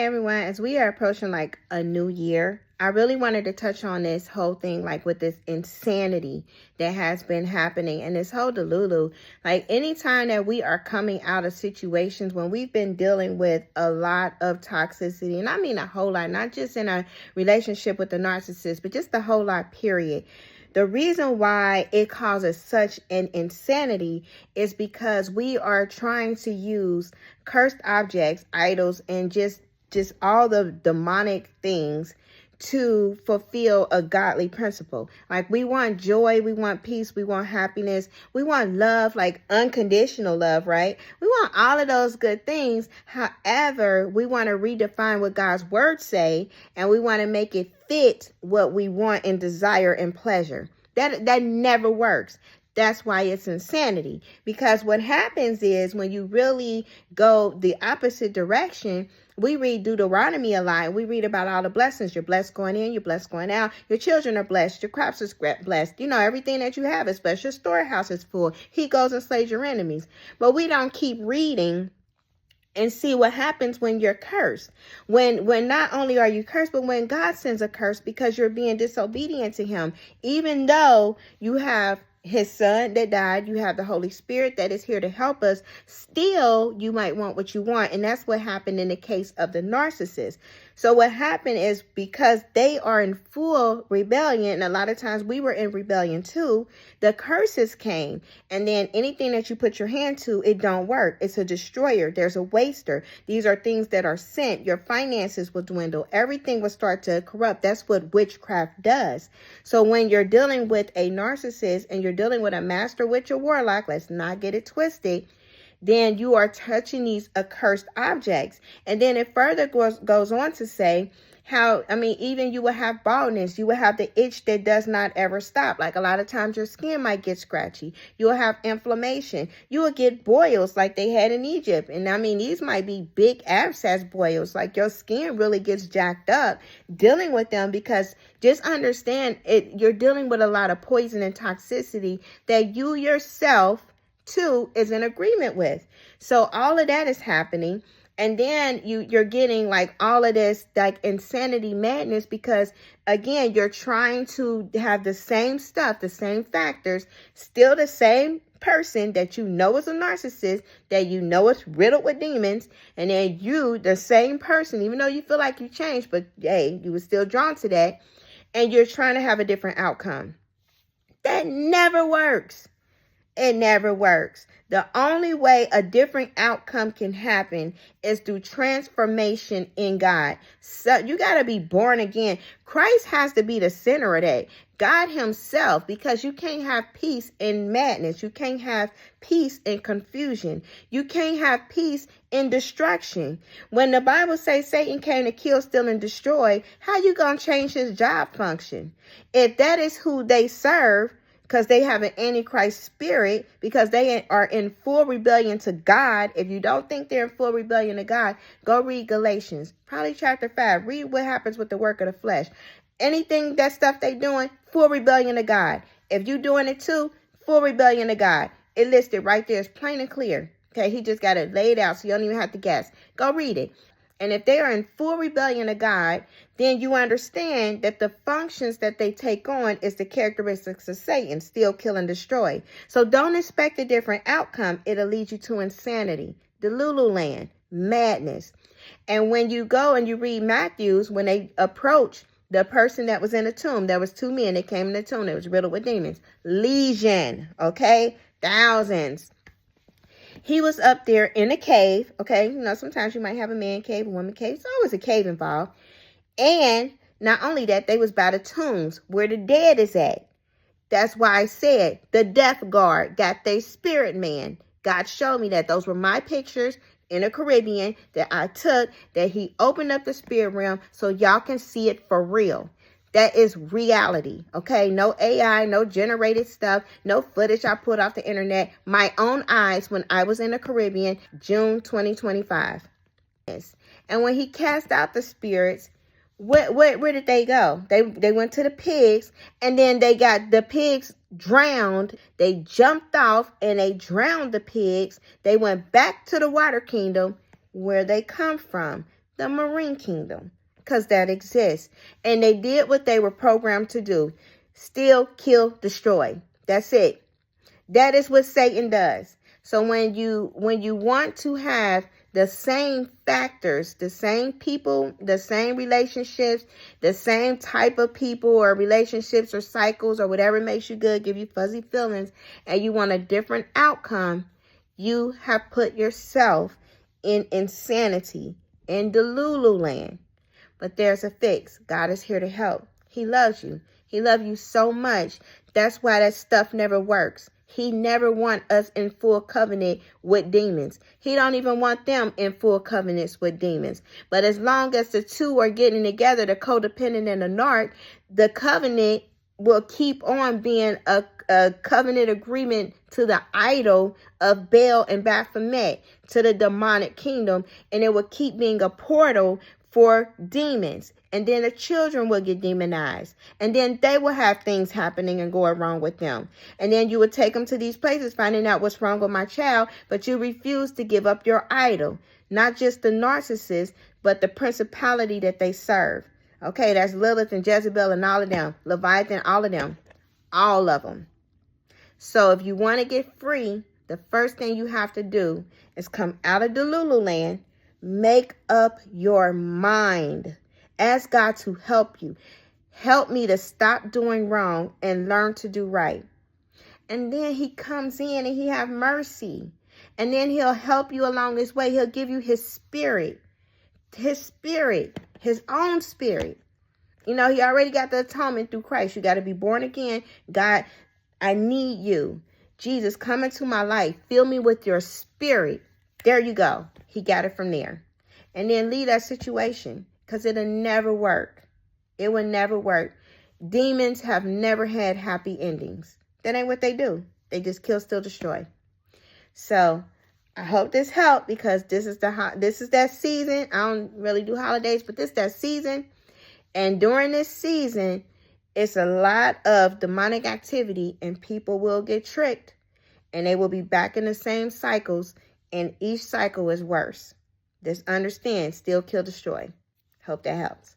Everyone, as we are approaching like a new year, I really wanted to touch on this whole thing, like with this insanity that has been happening and this whole delulu. Like anytime that we are coming out of situations when we've been dealing with a lot of toxicity, and I mean a whole lot, not just in a relationship with the narcissist, but just the whole lot, period. The reason why it causes such an insanity is because we are trying to use cursed objects, idols, and just all the demonic things to fulfill a godly principle. Like we want joy, we want peace, we want happiness, we want love, like unconditional love, right? We want all of those good things. However, we want to redefine what God's words say, and we want to make it fit what we want and desire and pleasure. That never works. That's why it's insanity. Because what happens is when you really go the opposite direction, we read Deuteronomy a lot. We read about all the blessings. You're blessed going in, you're blessed going out. Your children are blessed. Your crops are blessed. You know, everything that you have is blessed. Your storehouse is full. He goes and slays your enemies. But we don't keep reading and see what happens when you're cursed. When not only are you cursed, but when God sends a curse because you're being disobedient to him, even though you have his son that died, you have the Holy Spirit that is here to help us, still you might want what you want. And that's what happened in the case of the narcissist. So what happened is because they are in full rebellion, and a lot of times we were in rebellion too, the curses came. And then anything that you put your hand to, it don't work. It's a destroyer. There's a waster. These are things that are sent. Your finances will dwindle. Everything will start to corrupt. That's what witchcraft does. So when you're dealing with a narcissist and you're dealing with a master witch or warlock, let's not get it twisted, then you are touching these accursed objects. And then it further goes on to say how, even you will have baldness. You will have the itch that does not ever stop. Like a lot of times your skin might get scratchy. You will have inflammation. You will get boils like they had in Egypt. And these might be big abscess boils. Like your skin really gets jacked up dealing with them, because just understand you're dealing with a lot of poison and toxicity that you yourself too is in agreement with. So all of that is happening. And then you're getting like all of this like insanity madness, because again, you're trying to have the same stuff, the same factors, still the same person that you know is a narcissist, that you know is riddled with demons, and then you, the same person, even though you feel like you changed, but hey, you were still drawn to that, and you're trying to have a different outcome. That never works. It never works. The only way a different outcome can happen is through transformation in God. So you got to be born again. Christ has to be the center of that. God himself, because you can't have peace in madness. You can't have peace in confusion. You can't have peace in destruction. When the Bible says Satan came to kill, steal, and destroy, how you going to change his job function? If that is who they serve, because they have an antichrist spirit, because they are in full rebellion to God. If you don't think they're in full rebellion to God, go read Galatians, probably chapter 5. Read what happens with the work of the flesh. Anything, that stuff they doing, full rebellion to God. If you doing it too, full rebellion to God. It listed right there. It's plain and clear. Okay, he just got it laid out so you don't even have to guess. Go read it. And if they are in full rebellion to God, then you understand that the functions that they take on is the characteristics of Satan: steal, kill, and destroy. So don't expect a different outcome. It'll lead you to insanity, the Lululand, madness. And when you go and you read Matthew's, when they approach the person that was in the tomb, there was 2 men that came in the tomb. It was riddled with demons. Legion, okay? Thousands. He was up there in a cave, okay? You know, sometimes you might have a man cave, a woman cave. There's always a cave involved. And not only that, they was by the tombs where the dead is at. That's why I said the death guard got their spirit man. God showed me that. Those were my pictures in the Caribbean that I took, that he opened up the spirit realm so y'all can see it for real. That is reality, okay? No AI, no generated stuff, no footage I put off the internet. My own eyes when I was in the Caribbean, June 2025. Yes. And when he cast out the spirits, where did they go? They went to the pigs, and then they got the pigs drowned. They jumped off and they drowned the pigs. They went back to the water kingdom where they come from. the marine kingdom, because that exists. And they did what they were programmed to do. Steal, kill, destroy. That's it. That is what Satan does. So when you want to have the same factors, the same people, the same relationships, the same type of people or relationships or cycles or whatever makes you good, give you fuzzy feelings, and you want a different outcome, you have put yourself in insanity, in Delulu land. But there's a fix. God is here to help. He loves you. He loves you so much. That's why that stuff never works. He never wants us in full covenant with demons. He don't even want them in full covenants with demons. But as long as the two are getting together, the codependent and the narc, the covenant will keep on being a covenant agreement to the idol of Baal and Baphomet, to the demonic kingdom. And it will keep being a portal for demons. And then the children will get demonized. And then they will have things happening and going wrong with them. And then you would take them to these places finding out what's wrong with my child, but you refuse to give up your idol. Not just the narcissist, but the principality that they serve. Okay, that's Lilith and Jezebel and all of them. Leviathan, all of them. All of them. So if you want to get free, the first thing you have to do is come out of the Lulu land. Make up your mind. Ask God to help you. Help me to stop doing wrong and learn to do right. And then he comes in and he have mercy. And then he'll help you along this way. He'll give you his spirit. His own spirit. You know, he already got the atonement through Christ. You got to be born again. God, I need you. Jesus, come into my life. Fill me with your spirit. There you go. He got it from there. And then leave that situation, because it'll never work. It will never work. Demons have never had happy endings. That ain't what they do. They just kill, steal, destroy. So I hope this helped, because this is that season. I don't really do holidays, but this is that season. And during this season, it's a lot of demonic activity, and people will get tricked, and they will be back in the same cycles, and each cycle is worse. Just understand, steal, kill, destroy. Hope that helps.